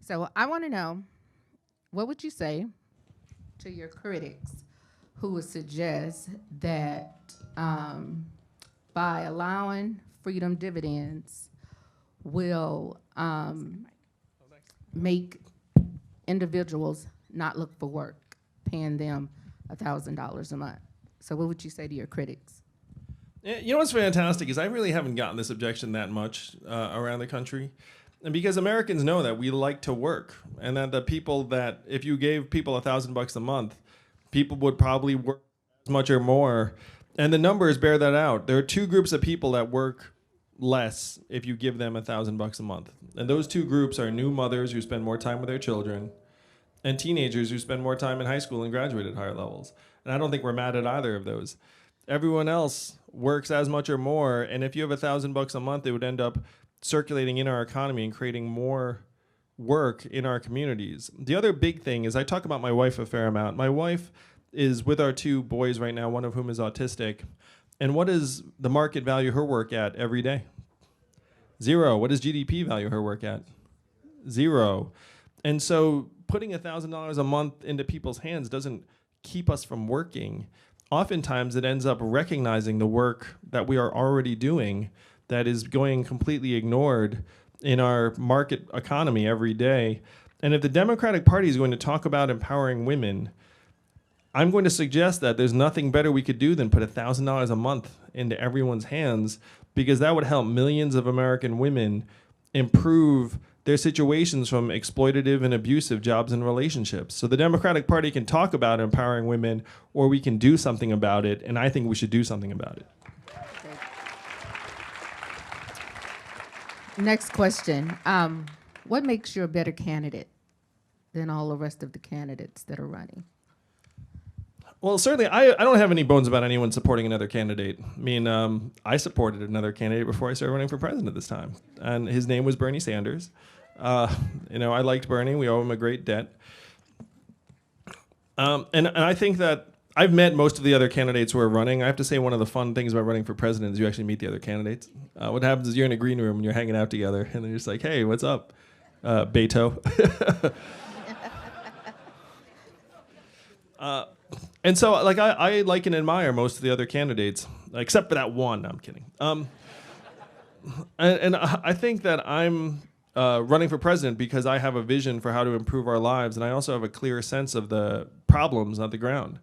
So I want to know, what would you say to your critics who would suggest that by allowing freedom dividends will make individuals not look for work, paying them $1,000 a month? So what would you say to your critics? You know what's fantastic is I really haven't gotten this objection that much around the country. And because Americans know that we like to work, and that the people that if you gave people $1,000 a month, people would probably work as much or more. And the numbers bear that out. There are two groups of people that work less if you give them $1,000 a month. And those two groups are new mothers who spend more time with their children and teenagers who spend more time in high school and graduate at higher levels. And I don't think we're mad at either of those. Everyone else works as much or more, and if you have $1,000 a month, it would end up circulating in our economy and creating more work in our communities. The other big thing is I talk about my wife a fair amount. My wife is with our two boys right now, one of whom is autistic. And what does the market value her work at every day? Zero. What does GDP value her work at? Zero. And so putting $1,000 a month into people's hands doesn't keep us from working. Oftentimes it ends up recognizing the work that we are already doing that is going completely ignored in our market economy every day. And if the Democratic Party is going to talk about empowering women, I'm going to suggest that there's nothing better we could do than put $1,000 a month into everyone's hands, because that would help millions of American women improve their situations from exploitative and abusive jobs and relationships. So the Democratic Party can talk about empowering women, or we can do something about it, and I think we should do something about it. Next question. What makes you a better candidate than all the rest of the candidates that are running? Well, certainly, I don't have any bones about anyone supporting another candidate. I mean, I supported another candidate before I started running for president this time, and his name was Bernie Sanders. I liked Bernie. We owe him a great debt. And I think that I've met most of the other candidates who are running. I have to say one of the fun things about running for president is you actually meet the other candidates. What happens is you're in a green room and you're hanging out together, and they're just like, hey, what's up, Beto? And so, like, I like and admire most of the other candidates, except for that one. No, I'm kidding. And I think that I'm running for president because I have a vision for how to improve our lives, and I also have a clear sense of the problems on the ground.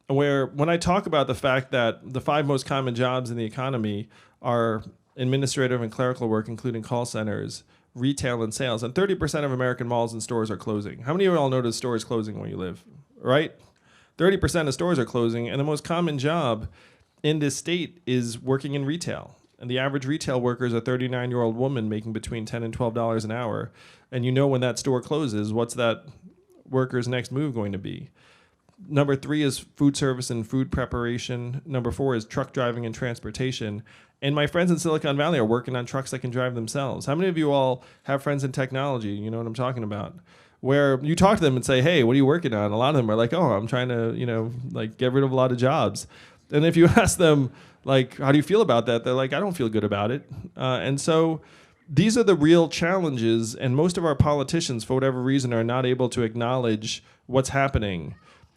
Where when I talk about the fact that the 5 most common jobs in the economy are administrative and clerical work, including call centers, retail, and sales, and 30% of American malls and stores are closing. How many of you all notice stores closing where you live, right? 30% of stores are closing, and the most common job in this state is working in retail. And the average retail worker is a 39-year-old woman making between $10 and $12 an hour. And you know when that store closes, what's that worker's next move going to be? Number 3 is food service and food preparation. Number 4 is truck driving and transportation. And my friends in Silicon Valley are working on trucks that can drive themselves. How many of you all have friends in technology? You know what I'm talking about. Where you talk to them and say, hey, what are you working on? A lot of them are like, oh, I'm trying to, get rid of a lot of jobs. And if you ask them, like, how do you feel about that? They're like, I don't feel good about it. And so these are the real challenges. And most of our politicians, for whatever reason, are not able to acknowledge what's happening.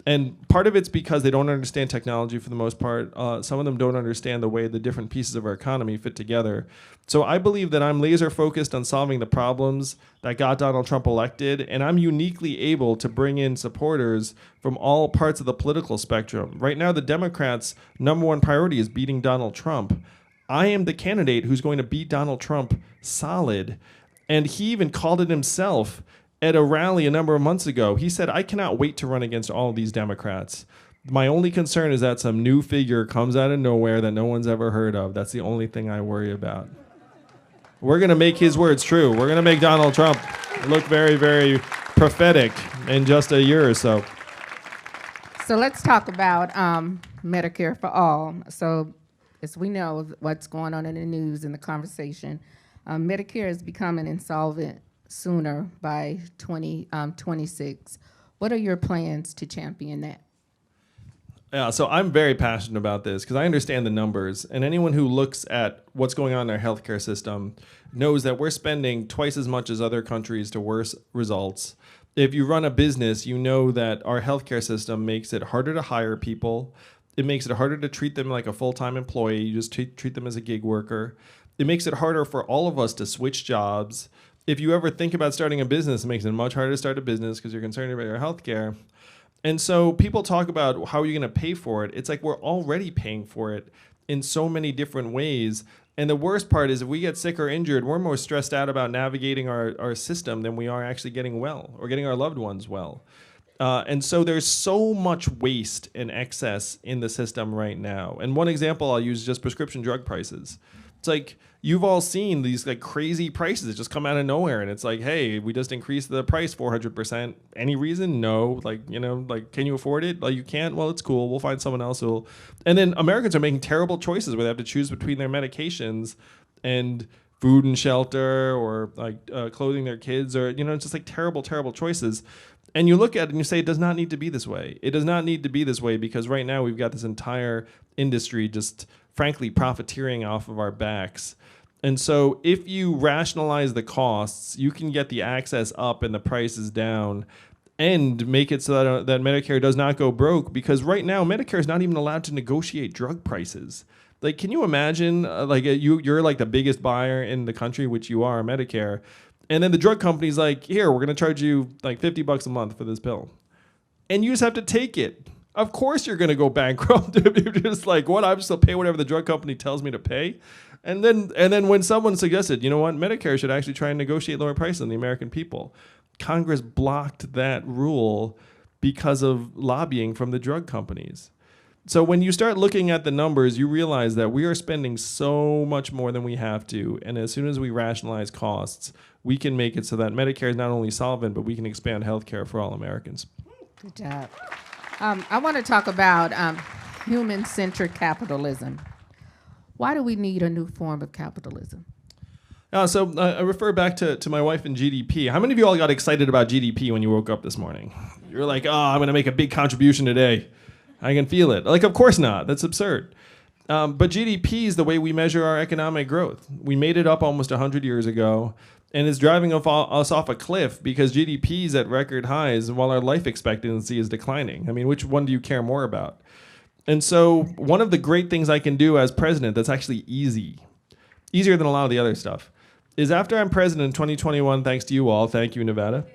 And part of it's because they don't understand technology for the most part. Some of them don't understand the way the different pieces of our economy fit together. So I believe that I'm laser focused on solving the problems that got Donald Trump elected, and I'm uniquely able to bring in supporters from all parts of the political spectrum. Right now, the Democrats' number one priority is beating Donald Trump. I am the candidate who's going to beat Donald Trump solid. And he even called it himself at a rally a number of months ago. He said, I cannot wait to run against all of these Democrats. My only concern is that some new figure comes out of nowhere that no one's ever heard of. That's the only thing I worry about. We're going to make his words true. We're going to make Donald Trump look very, very prophetic in just a year or so. So let's talk about Medicare for all. So as we know what's going on in the news and the conversation, Medicare is becoming insolvent sooner by 2026. What are your plans to champion that? Yeah, so I'm very passionate about this because I understand the numbers, and anyone who looks at what's going on in our healthcare system knows that we're spending twice as much as other countries to worse results. If you run a business, you know that our healthcare system makes it harder to hire people. It makes it harder to treat them like a full-time employee. You just treat them as a gig worker. It makes it harder for all of us to switch jobs. If you ever think about starting a business, it makes it much harder to start a business because you're concerned about your healthcare. And so people talk about how you're going to pay for it. It's like we're already paying for it in so many different ways. And the worst part is if we get sick or injured, we're more stressed out about navigating our system than we are actually getting well or getting our loved ones well. And so there's so much waste and excess in the system right now. And one example I'll use is just prescription drug prices. It's like you've all seen these like crazy prices that just come out of nowhere, and it's like, hey, we just increased the price 400%. Any reason? No. Like, you know, like, can you afford it? Like, you can't. Well, it's cool. We'll find someone else who'll. And then Americans are making terrible choices where they have to choose between their medications and food and shelter, or like clothing their kids, or it's just like terrible, terrible choices. And you look at it and you say, it does not need to be this way. It does not need to be this way because right now we've got this entire industry just frankly profiteering off of our backs. And so if you rationalize the costs, you can get the access up and the prices down and make it so that Medicare does not go broke, because right now Medicare is not even allowed to negotiate drug prices. Like, can you imagine you're like the biggest buyer in the country, which you are, Medicare, and then the drug company's like, here, we're going to charge you like $50 a month for this pill. And you just have to take it. Of course you're going to go bankrupt if you're just like, what, I'm just going to pay whatever the drug company tells me to pay. And then when someone suggested, you know what, Medicare should actually try and negotiate lower prices than the American people, Congress blocked that rule because of lobbying from the drug companies. So when you start looking at the numbers, you realize that we are spending so much more than we have to. And as soon as we rationalize costs, we can make it so that Medicare is not only solvent, but we can expand healthcare for all Americans. Good job. I want to talk about human-centered capitalism. Why do we need a new form of capitalism? So I refer back to my wife and GDP. How many of you all got excited about GDP when you woke up this morning? You're like, oh, I'm going to make a big contribution today. I can feel it. Like, of course not. That's absurd. But GDP is the way we measure our economic growth. We made it up almost 100 years ago, and it's driving us off a cliff because GDP is at record highs while our life expectancy is declining. I mean, which one do you care more about? And so one of the great things I can do as president that's actually easier than a lot of the other stuff, is after I'm president in 2021, thanks to you all, thank you, Nevada,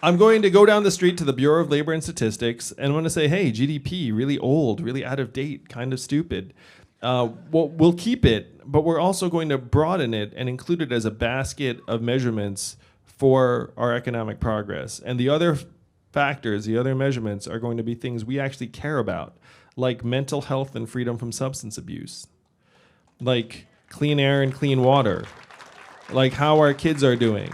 I'm going to go down the street to the Bureau of Labor and Statistics, and I'm going to say, hey, GDP, really old, really out of date, kind of stupid. We'll keep it, but we're also going to broaden it and include it as a basket of measurements for our economic progress. And the other factors, the other measurements are going to be things we actually care about, like mental health and freedom from substance abuse, like clean air and clean water, like how our kids are doing,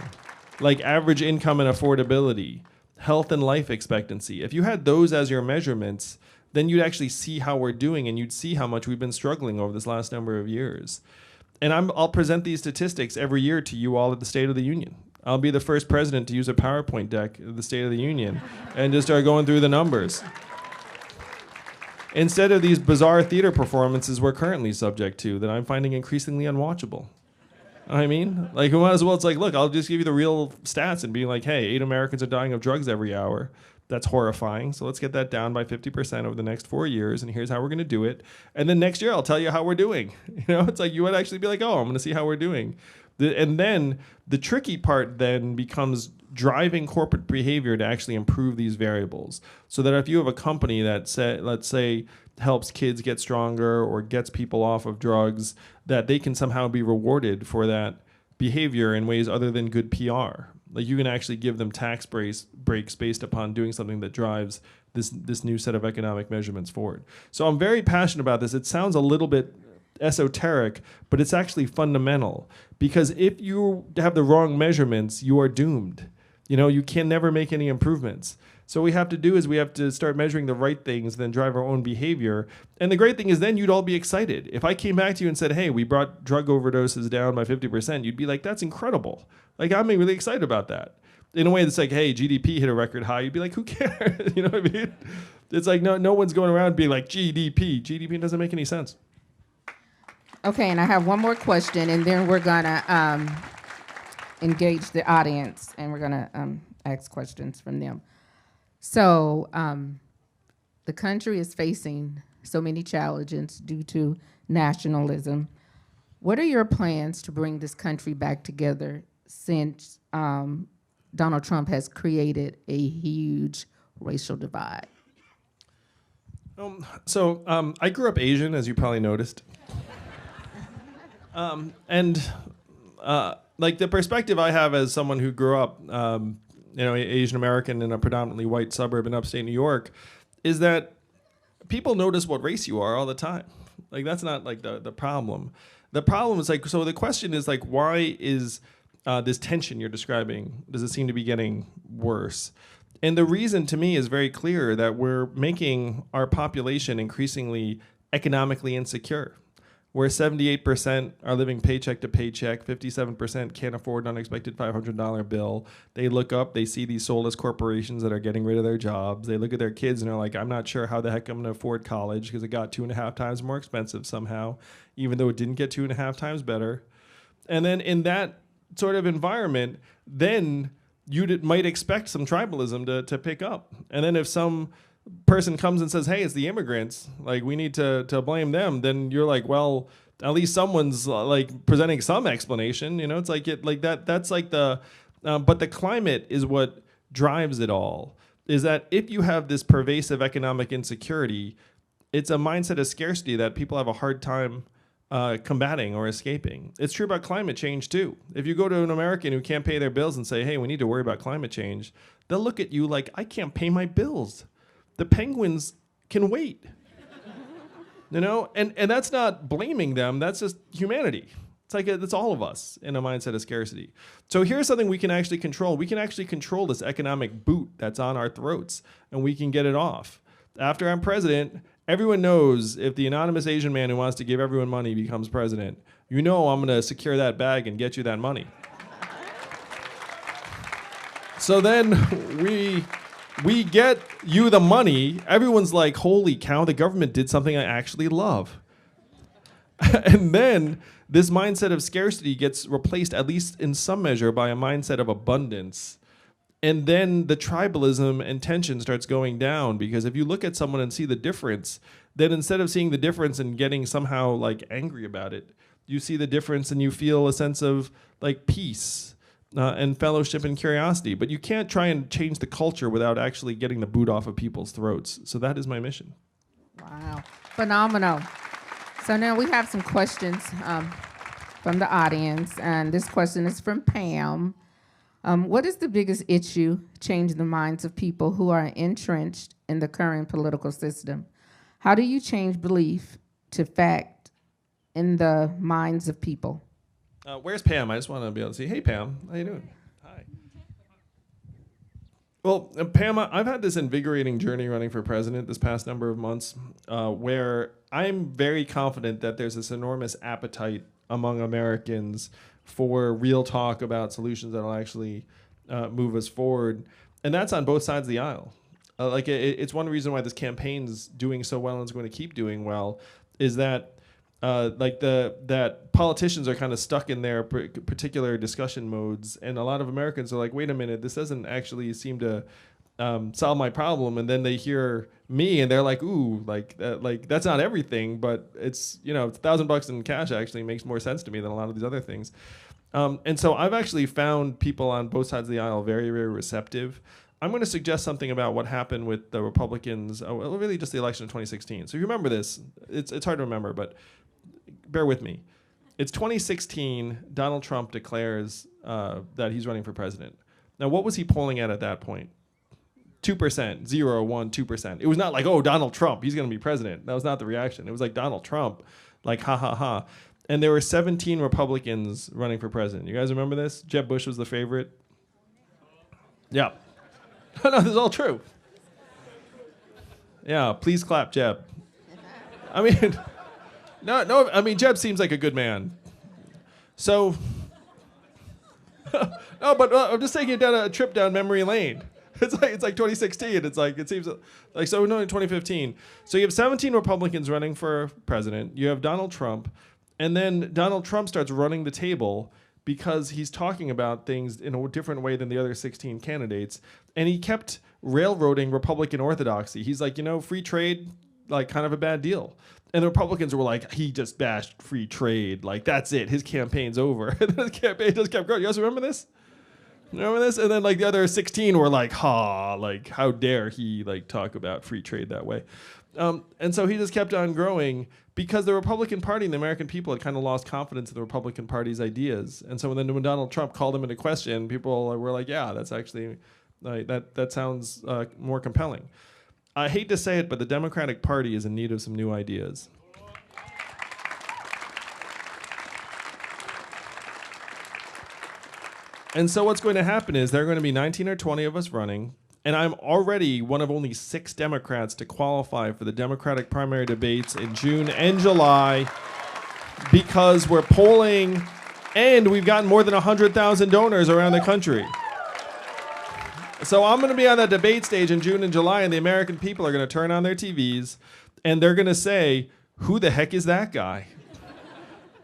like average income and affordability, health and life expectancy. If you had those as your measurements, then you'd actually see how we're doing, and you'd see how much we've been struggling over this last number of years. And I'll present these statistics every year to you all at the State of the Union. I'll be the first president to use a PowerPoint deck at the State of the Union and just start going through the numbers. Instead of these bizarre theater performances we're currently subject to that I'm finding increasingly unwatchable. I mean, like, who might as well, it's like, look, I'll just give you the real stats and be like, hey, 8 Americans are dying of drugs every hour. That's horrifying. So let's get that down by 50% over the next 4 years, and here's how we're going to do it. And then next year, I'll tell you how we're doing. It's like you would actually be like, oh, I'm going to see how we're doing. And then the tricky part then becomes driving corporate behavior to actually improve these variables. So that if you have a company that, let's say, helps kids get stronger or gets people off of drugs, that they can somehow be rewarded for that behavior in ways other than good PR. Like, you can actually give them tax breaks based upon doing something that drives this new set of economic measurements forward. So I'm very passionate about this. It sounds a little bit esoteric, but it's actually fundamental, because if you have the wrong measurements, you are doomed. You can never make any improvements. So what we have to do is we have to start measuring the right things, then drive our own behavior. And the great thing is then you'd all be excited. If I came back to you and said, hey, we brought drug overdoses down by 50%, you'd be like, that's incredible. Like, I'm really excited about that. in a way that's like, hey, GDP hit a record high, you'd be like, who cares? You know what I mean? It's like no one's going around being like GDP. GDP doesn't make any sense. Okay, and I have one more question, and then we're gonna engage the audience, and we're gonna ask questions from them. So the country is facing so many challenges due to nationalism. What are your plans to bring this country back together since Donald Trump has created a huge racial divide? I grew up Asian, as you probably noticed. Like the perspective I have as someone who grew up, Asian American in a predominantly white suburb in upstate New York, is that people notice what race you are all the time. Like that's not like the problem. The problem is like, so the question is like, why is this tension you're describing, does it seem to be getting worse? And the reason to me is very clear, that we're making our population increasingly economically insecure, where 78% are living paycheck to paycheck, 57% can't afford an unexpected $500 bill. They look up, they see these soulless corporations that are getting rid of their jobs. They look at their kids and they're like, I'm not sure how the heck I'm gonna afford college because it got 2.5 times more expensive somehow, even though it didn't get 2.5 times better. And then in that sort of environment, then you might expect some tribalism to pick up. And then if some person comes and says, hey, it's the immigrants, like we need to blame them, then you're like, well, at least someone's like presenting some explanation. You know, it's like that's like but the climate is what drives it all, is that if you have this pervasive economic insecurity, it's a mindset of scarcity that people have a hard time combating or escaping. It's true about climate change too. If you go to an American who can't pay their bills and say, hey, we need to worry about climate change, they'll look at you like, I can't pay my bills. The penguins can wait. You know, and that's not blaming them, that's just humanity. It's like it's all of us in a mindset of scarcity. So here's something we can actually control. We can actually control this economic boot that's on our throats, and we can get it off. After I'm president, everyone knows if the anonymous Asian man who wants to give everyone money becomes president, you know I'm gonna secure that bag and get you that money. So then we get you the money. Everyone's like, holy cow, the government did something I actually love. And then this mindset of scarcity gets replaced, at least in some measure, by a mindset of abundance. And then the tribalism and tension starts going down, because if you look at someone and see the difference, then instead of seeing the difference and getting somehow like angry about it, you see the difference and you feel a sense of like peace and fellowship and curiosity. But you can't try and change the culture without actually getting the boot off of people's throats. So that is my mission. Wow, phenomenal. So now we have some questions from the audience, and this question is from Pam. What is the biggest issue changing the minds of people who are entrenched in the current political system? How do you change belief to fact in the minds of people? Where's Pam? I just want to be able to see. Hey, Pam. How you doing? Hi. Well, Pam, I've had this invigorating journey running for president this past number of months, where I'm very confident that there's this enormous appetite among Americans for real talk about solutions that will actually move us forward. And that's on both sides of the aisle. It's one reason why this campaign's doing so well and is going to keep doing well, is that that politicians are kind of stuck in their particular discussion modes, and a lot of Americans are like, wait a minute, this doesn't actually seem to solve my problem. And then they hear me and they're like, ooh, that's not everything, but it's, it's $1,000 in cash actually makes more sense to me than a lot of these other things. And so I've actually found people on both sides of the aisle very, very receptive. I'm going to suggest something about what happened with the Republicans, really just the election of 2016. So if you remember this, it's hard to remember, but bear with me. It's 2016, Donald Trump declares that he's running for president. Now, what was he polling at that point? 2%, 0, 1, 2%. It was not like, oh, Donald Trump, he's going to be president. That was not the reaction. It was like Donald Trump, like, ha, ha, ha. And there were 17 Republicans running for president. You guys remember this? Jeb Bush was the favorite. Yeah. No, this is all true. Yeah, please clap, Jeb. I mean, no, I mean, Jeb seems like a good man. So, No, but I'm just taking it down a trip down memory lane. It's like 2016. It's like it seems like so. No, in 2015. So you have 17 Republicans running for president. You have Donald Trump, and then Donald Trump starts running the table because he's talking about things in a different way than the other 16 candidates, and he kept railroading Republican orthodoxy. He's like, free trade, like kind of a bad deal. And the Republicans were like, he just bashed free trade. Like, that's it. His campaign's over. And then his campaign just kept growing. You guys remember this? Remember this? And then like the other 16 were like, like how dare he like talk about free trade that way? And so he just kept on growing because the Republican Party and the American people had kind of lost confidence in the Republican Party's ideas. And so when Donald Trump called him into question, people were like, yeah, that's actually like that sounds more compelling. I hate to say it, but the Democratic Party is in need of some new ideas. And so what's going to happen is there are going to be 19 or 20 of us running, and I'm already one of only 6 Democrats to qualify for the Democratic primary debates in June and July because we're polling and we've gotten more than 100,000 donors around the country. So I'm going to be on that debate stage in June and July, and the American people are going to turn on their TVs, and they're going to say, who the heck is that guy?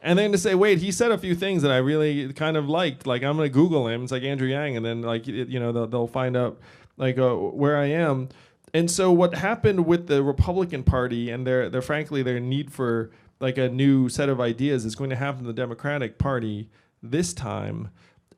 And they're going to say, wait, he said a few things that I really kind of liked. Like, I'm going to Google him. It's like Andrew Yang, and then, like, they'll find out, like, where I am. And so what happened with the Republican Party and frankly, their need for, like, a new set of ideas is going to happen to the Democratic Party this time.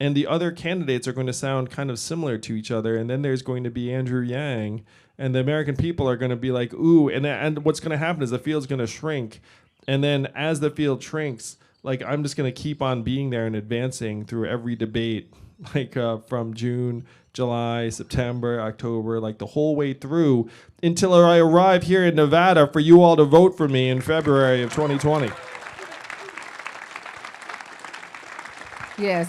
And the other candidates are going to sound kind of similar to each other. And then there's going to be Andrew Yang. And the American people are going to be like, ooh. And what's going to happen is the field's going to shrink. And then as the field shrinks, like, I'm just going to keep on being there and advancing through every debate, like from June, July, September, October, like the whole way through until I arrive here in Nevada for you all to vote for me in February of 2020. Yes.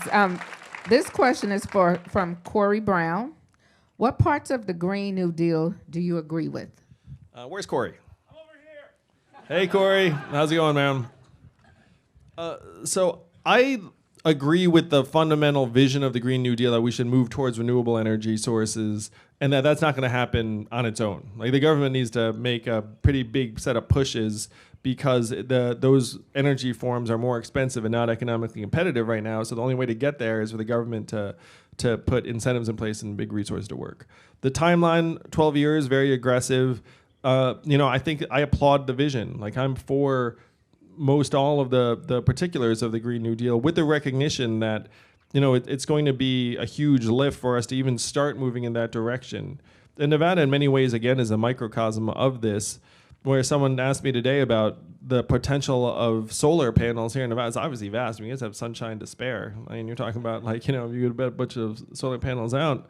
This question is from Corey Brown. What parts of the Green New Deal do you agree with? Where's Corey? I'm over here. Hey, Corey. How's it going, man? So I agree with the fundamental vision of the Green New Deal that we should move towards renewable energy sources, and that's not going to happen on its own. Like, the government needs to make a pretty big set of pushes because those energy forms are more expensive and not economically competitive right now. So the only way to get there is for the government to put incentives in place and big resources to work. The timeline, 12 years, very aggressive. I think I applaud the vision. Like, I'm for most all of the particulars of the Green New Deal with the recognition that, it's going to be a huge lift for us to even start moving in that direction. And Nevada, in many ways, again, is a microcosm of this, where someone asked me today about the potential of solar panels here in Nevada. It's obviously vast. I mean, you guys have sunshine to spare. I mean, you're talking about, like, you could bet a bunch of solar panels out.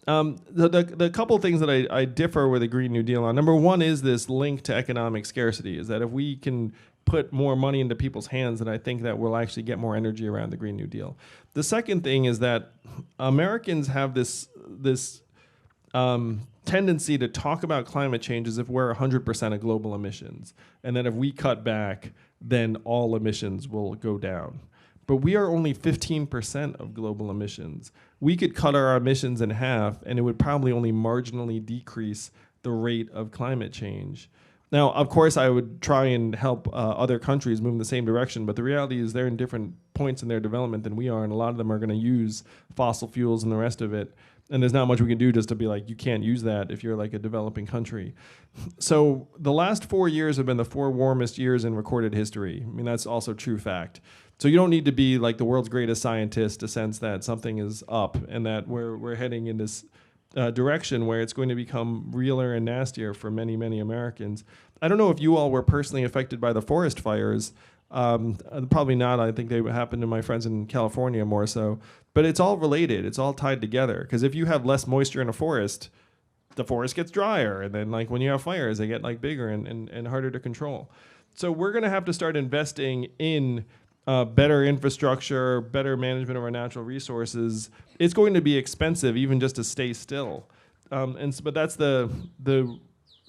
The couple things that I differ with the Green New Deal on, number one is this link to economic scarcity, is that if we can put more money into people's hands, then I think that we'll actually get more energy around the Green New Deal. The second thing is that Americans have this tendency to talk about climate change as if we're 100% of global emissions, and that if we cut back, then all emissions will go down. But we are only 15% of global emissions. We could cut our emissions in half, and it would probably only marginally decrease the rate of climate change. Now, of course, I would try and help other countries move in the same direction, but the reality is they're in different points in their development than we are, and a lot of them are going to use fossil fuels and the rest of it. And there's not much we can do just to be like, you can't use that if you're like a developing country. So the last 4 years have been the 4 warmest years in recorded history. I mean, that's also true fact. So you don't need to be like the world's greatest scientist to sense that something is up and that we're heading in this direction where it's going to become realer and nastier for many, many Americans. I don't know if you all were personally affected by the forest fires. Probably not. I think they happened to my friends in California more so. But it's all related. It's all tied together. Because if you have less moisture in a forest, the forest gets drier. And then, like, when you have fires, they get, like, bigger and harder to control. So we're going to have to start investing in better infrastructure, better management of our natural resources. It's going to be expensive even just to stay still. But that's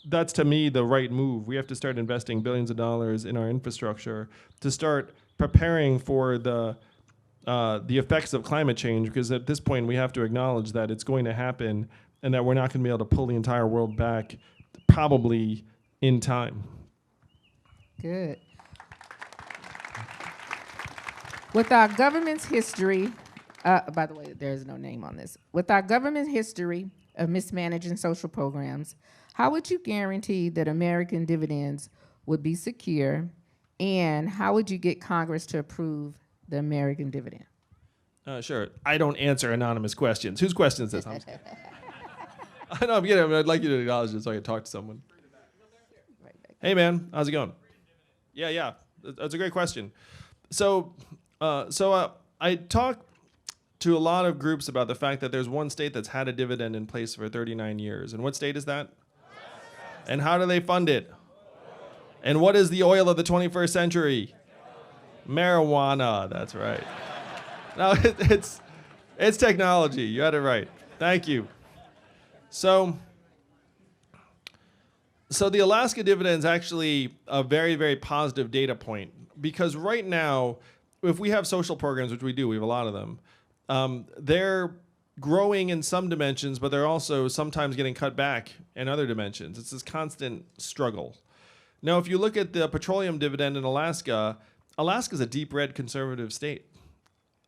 that's to me the right move. We have to start investing billions of dollars in our infrastructure to start preparing for the the effects of climate change, because at this point we have to acknowledge that it's going to happen and that we're not going to be able to pull the entire world back probably in time. Good. With our government's history, by the way, there's no name on this. With our government's history of mismanaging social programs, how would you guarantee that American dividends would be secure, and how would you get Congress to approve the American dividend? Sure. I don't answer anonymous questions. Whose question is this? I know I'm kidding. I'd like you to acknowledge it so I can talk to someone. Hey, man. How's it going? Yeah. That's a great question. So I talk to a lot of groups about the fact that there's one state that's had a dividend in place for 39 years. And what state is that? And how do they fund it? And what is the oil of the 21st century? Marijuana. That's right. No, it's technology. You had it right. Thank you. So the Alaska dividend is actually a very, very positive data point, because right now, if we have social programs, which we do, we have a lot of them, they're growing in some dimensions, but they're also sometimes getting cut back in other dimensions. It's this constant struggle. Now, if you look at the petroleum dividend in Alaska, Alaska's a deep red conservative state.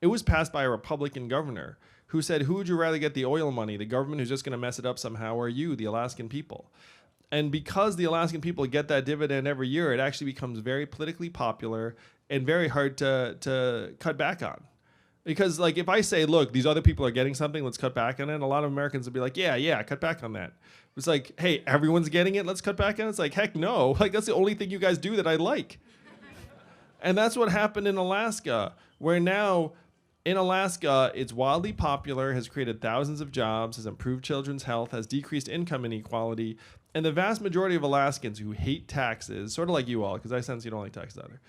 It was passed by a Republican governor who said, who would you rather get the oil money, the government who's just going to mess it up somehow, or you, the Alaskan people? And because the Alaskan people get that dividend every year, it actually becomes very politically popular and very hard to cut back on. Because, like, if I say, look, these other people are getting something, let's cut back on it, a lot of Americans will be like, yeah, cut back on that. It's like, hey, everyone's getting it, let's cut back on it. It's like, heck no. Like, that's the only thing you guys do that I like. And that's what happened in Alaska, where now in Alaska, it's wildly popular, has created thousands of jobs, has improved children's health, has decreased income inequality, and the vast majority of Alaskans who hate taxes, sort of like you all, because I sense you don't like taxes either.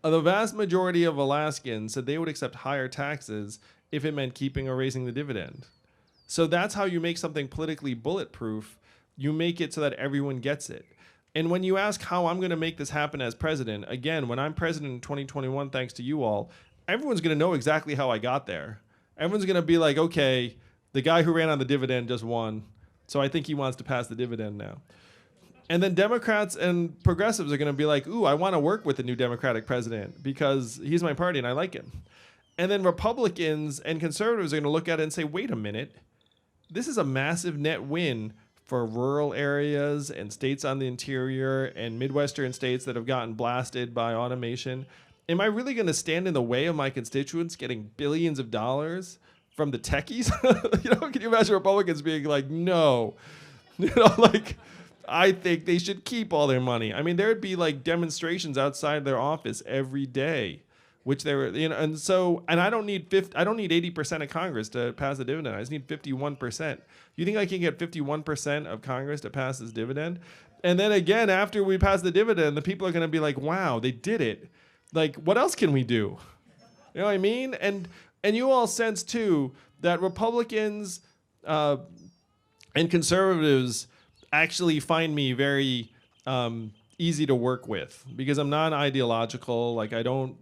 The vast majority of Alaskans said they would accept higher taxes if it meant keeping or raising the dividend. So that's how you make something politically bulletproof. You make it so that everyone gets it. And when you ask how I'm going to make this happen as president, again, when I'm president in 2021, thanks to you all, everyone's going to know exactly how I got there. Everyone's going to be like, okay, the guy who ran on the dividend just won, so I think he wants to pass the dividend now. And then Democrats and progressives are going to be like, ooh, I want to work with the new Democratic president because he's my party and I like him. And then Republicans and conservatives are going to look at it and say, wait a minute, this is a massive net win for rural areas and states on the interior and Midwestern states that have gotten blasted by automation. Am I really going to stand in the way of my constituents getting billions of dollars from the techies? Can you imagine Republicans being like, no, I think they should keep all their money. I mean, there'd be like demonstrations outside their office every day, which they were, and I don't need 80% of Congress to pass the dividend. I just need 51%. You think I can get 51% of Congress to pass this dividend? And then again, after we pass the dividend, the people are going to be like, wow, they did it. Like, what else can we do? You know what I mean? And you all sense too that Republicans and conservatives actually find me very easy to work with because I'm not ideological. Like I'm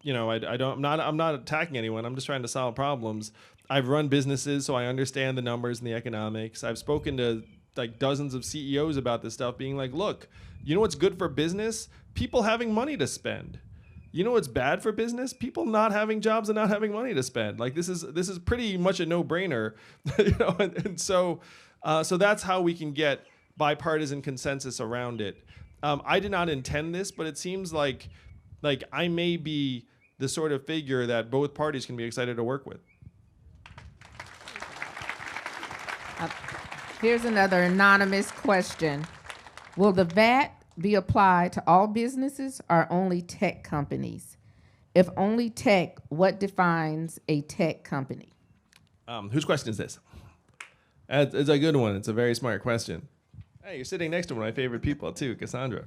not attacking anyone. I'm just trying to solve problems. I've run businesses, so I understand the numbers and the economics. I've spoken to like dozens of CEOs about this stuff, being like, look, you know what's good for business? People having money to spend. You know what's bad for business? People not having jobs and not having money to spend. Like this is pretty much a no-brainer, so that's how we can get bipartisan consensus around it. I did not intend this, but it seems like I may be the sort of figure that both parties can be excited to work with. Here's another anonymous question. Will the VAT be applied to all businesses or only tech companies? If only tech, what defines a tech company? Whose question is this? It's a good one. It's a very smart question. Hey, you're sitting next to one of my favorite people too, Cassandra.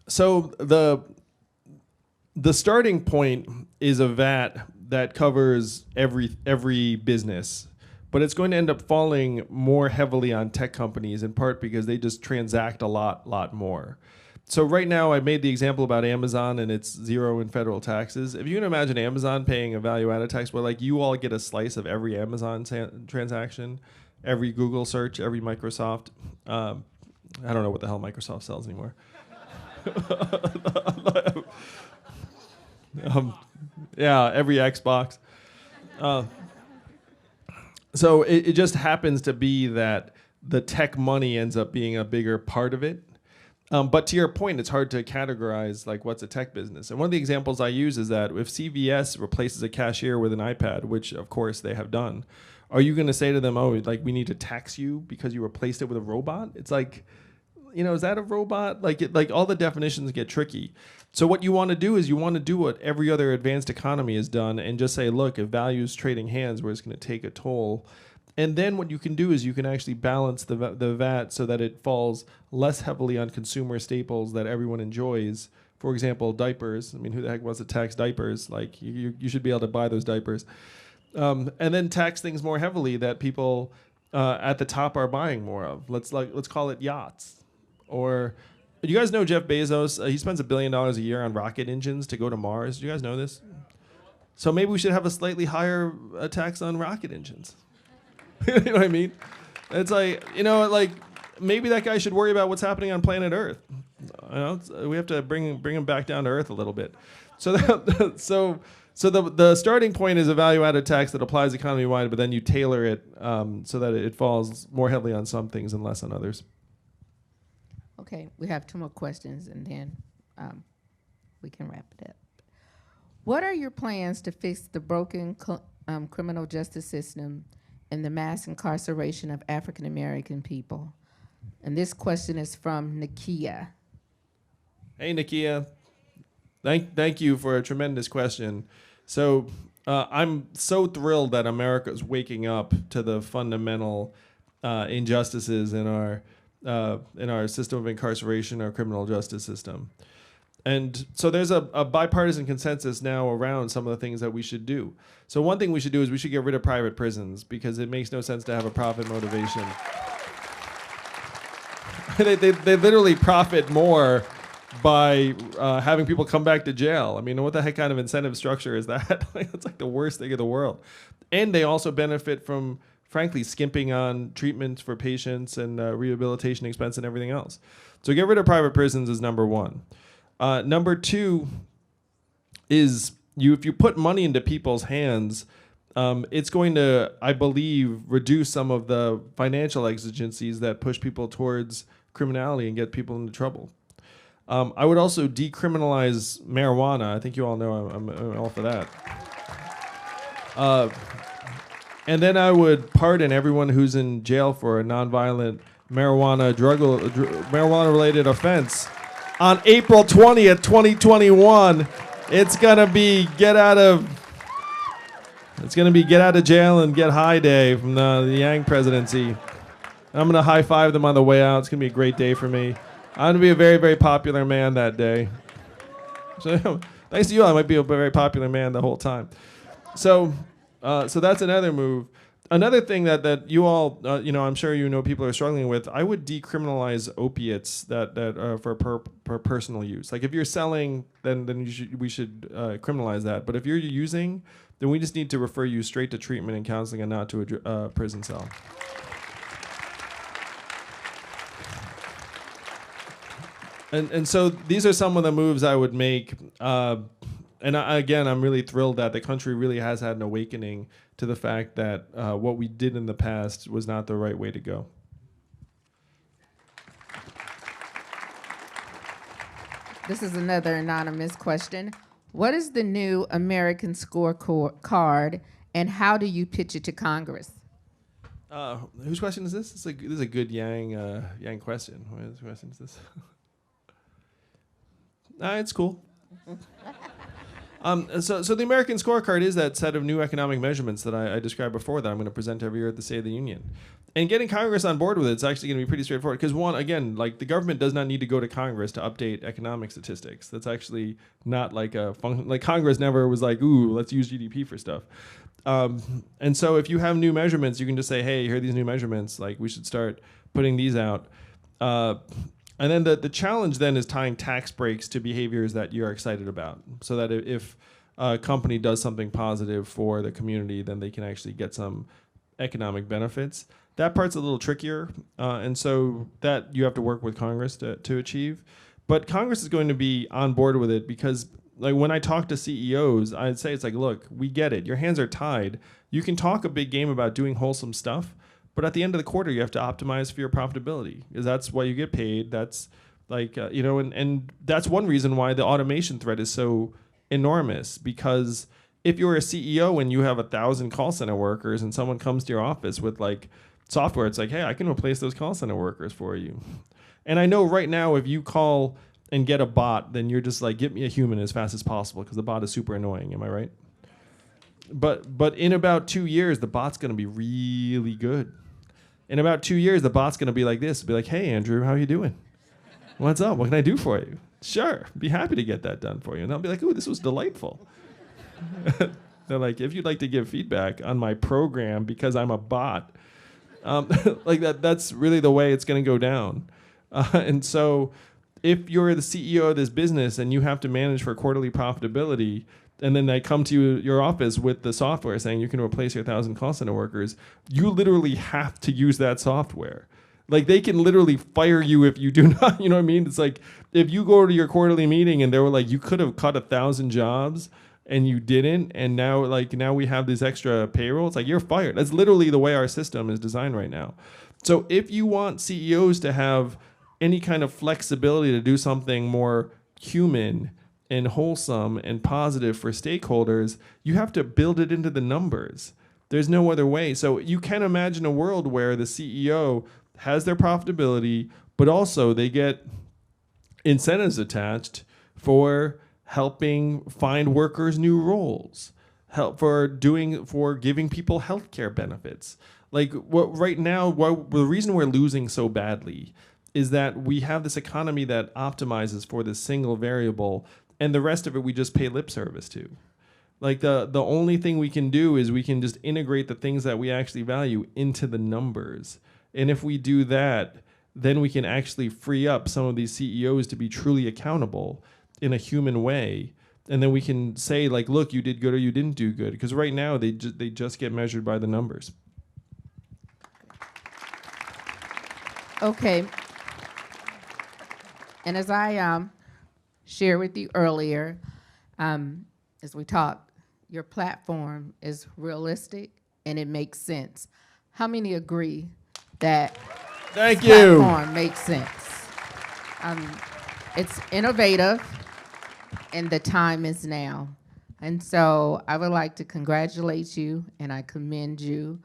So the starting point is a VAT that covers every business, but it's going to end up falling more heavily on tech companies in part because they just transact a lot more. So right now, I made the example about Amazon and its zero in federal taxes. If you can imagine Amazon paying a value-added tax, where like you all get a slice of every Amazon transaction, every Google search, every Microsoft. I don't know what the hell Microsoft sells anymore. Yeah, every Xbox. So it just happens to be that the tech money ends up being a bigger part of it. But to your point, it's hard to categorize like what's a tech business. And one of the examples I use is that if CVS replaces a cashier with an iPad, which of course they have done, are you going to say to them, oh, like we need to tax you because you replaced it with a robot? It's like, is that a robot? Like all the definitions get tricky. So what you want to do is you want to do what every other advanced economy has done and just say, look, if value's trading hands, where it's going to take a toll. And then what you can do is you can actually balance the VAT so that it falls less heavily on consumer staples that everyone enjoys. For example, diapers. I mean, who the heck wants to tax diapers? Like, you should be able to buy those diapers. And then tax things more heavily that people at the top are buying more of. Let's call it yachts. Or, you guys know Jeff Bezos? He spends $1 billion a year on rocket engines to go to Mars. Do you guys know this? So maybe we should have a slightly higher tax on rocket engines. You know what I mean? It's like, maybe that guy should worry about what's happening on planet Earth. We have to bring him back down to earth a little bit. So the starting point is a value-added tax that applies economy-wide, but then you tailor it so that it falls more heavily on some things and less on others. Okay, we have 2 more questions, and then we can wrap it up. What are your plans to fix the broken criminal justice system and the mass incarceration of African American people? And this question is from Nakia. Hey, Nakia. Thank you for a tremendous question. So I'm so thrilled that America's waking up to the fundamental injustices in our system of incarceration, our criminal justice system. And so there's a bipartisan consensus now around some of the things that we should do. So one thing we should do is we should get rid of private prisons because it makes no sense to have a profit motivation. They literally profit more by having people come back to jail. I mean, what the heck kind of incentive structure is that? It's like the worst thing in the world. And they also benefit from, frankly, skimping on treatments for patients and rehabilitation expense and everything else. So get rid of private prisons is number one. Number two is if you put money into people's hands, it's going to, I believe, reduce some of the financial exigencies that push people towards criminality and get people into trouble. I would also decriminalize marijuana. I think you all know I'm all for that. And then I would pardon everyone who's in jail for a nonviolent marijuana-related offense. On April 20th, 2021, it's gonna be get out of jail and get high day from the Yang presidency. I'm gonna high five them on the way out. It's gonna be a great day for me. I'm gonna be a very, very popular man that day. So thanks to you, I might be a very popular man the whole time. So that's another move. Another thing that you all, I'm sure people are struggling with. I would decriminalize opiates that are for personal use. Like if you're selling, then we should criminalize that. But if you're using, then we just need to refer you straight to treatment and counseling and not to a prison cell. And so these are some of the moves I would make. Again, I'm really thrilled that the country really has had an awakening to the fact that what we did in the past was not the right way to go. This is another anonymous question. What is the new American scorecard, and how do you pitch it to Congress? Whose question is this? This is a good Yang question. Whose question is this? It's cool. So the American scorecard is that set of new economic measurements that I described before that I'm going to present every year at the State of the Union. And getting Congress on board with it's actually going to be pretty straightforward. Because one, again, like the government does not need to go to Congress to update economic statistics. That's actually not like a function. Like Congress never was like, ooh, let's use GDP for stuff. And so if you have new measurements, you can just say, hey, here are these new measurements. Like we should start putting these out. And then the challenge then is tying tax breaks to behaviors that you're excited about, so that if a company does something positive for the community, then they can actually get some economic benefits. That part's a little trickier, and so that you have to work with Congress to achieve. But Congress is going to be on board with it because, like, when I talk to CEOs, I'd say it's like, look, we get it. Your hands are tied. You can talk a big game about doing wholesome stuff, but at the end of the quarter, you have to optimize for your profitability because that's why you get paid. That's like, and that's one reason why the automation threat is so enormous, because if you're a CEO and you have 1,000 call center workers and someone comes to your office with like software, it's like, hey, I can replace those call center workers for you. And I know right now, if you call and get a bot, then you're just like, get me a human as fast as possible because the bot is super annoying. Am I right? But in about 2 years, the bot's going to be really good. In about 2 years, the bot's going to be like this. Be like, hey, Andrew, how you doing? What's up? What can I do for you? Sure. Be happy to get that done for you. And I'll be like, ooh, this was delightful. They're like, if you'd like to give feedback on my program because I'm a bot, like that's really the way it's going to go down. And so if you're the CEO of this business and you have to manage for quarterly profitability, and then they come to your office with the software saying you can replace your 1,000 call center workers, you literally have to use that software. Like, they can literally fire you if you do not, you know what I mean? It's like, if you go to your quarterly meeting and they were like, you could have cut 1,000 jobs and you didn't, and now we have this extra payroll, it's like, you're fired. That's literally the way our system is designed right now. So if you want CEOs to have any kind of flexibility to do something more human and wholesome and positive for stakeholders, you have to build it into the numbers. There's no other way. So you can imagine a world where the CEO has their profitability, but also they get incentives attached for helping find workers new roles, for giving people healthcare benefits. Like, right now, the reason we're losing so badly is that we have this economy that optimizes for this single variable, and the rest of it we just pay lip service to. Like, the only thing we can do is we can just integrate the things that we actually value into the numbers. And if we do that, then we can actually free up some of these CEOs to be truly accountable in a human way. And then we can say, like, look, you did good or you didn't do good. Because right now they just get measured by the numbers. Okay. And as I shared with you earlier, as we talked, your platform is realistic and it makes sense. How many agree that Thank this you. platform makes sense? It's innovative, and the time is now. And so I would like to congratulate you, and I commend you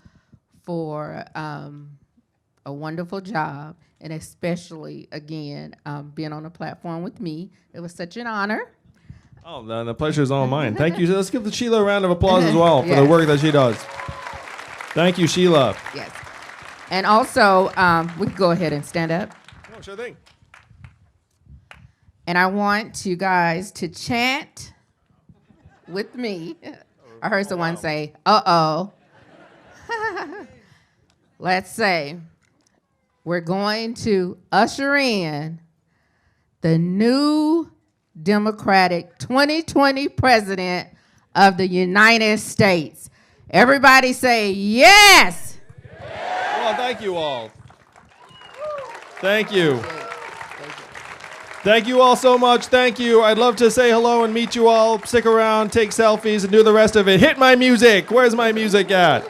for a wonderful job, and especially, again, being on a platform with me. It was such an honor. Oh, the pleasure is all mine. Thank you. Let's give Sheila a round of applause as well for Yes. the work that she does. Thank you, Sheila. Yes. And also, we can go ahead and stand up. Oh, sure thing. And I want you guys to chant with me. I heard someone say, uh-oh. Let's say we're going to usher in the new Democratic 2020 president of the United States. Everybody say yes. Well, thank you all. Thank you. Thank you all so much. Thank you. I'd love to say hello and meet you all. Stick around, take selfies, and do the rest of it. Hit my music. Where's my music at?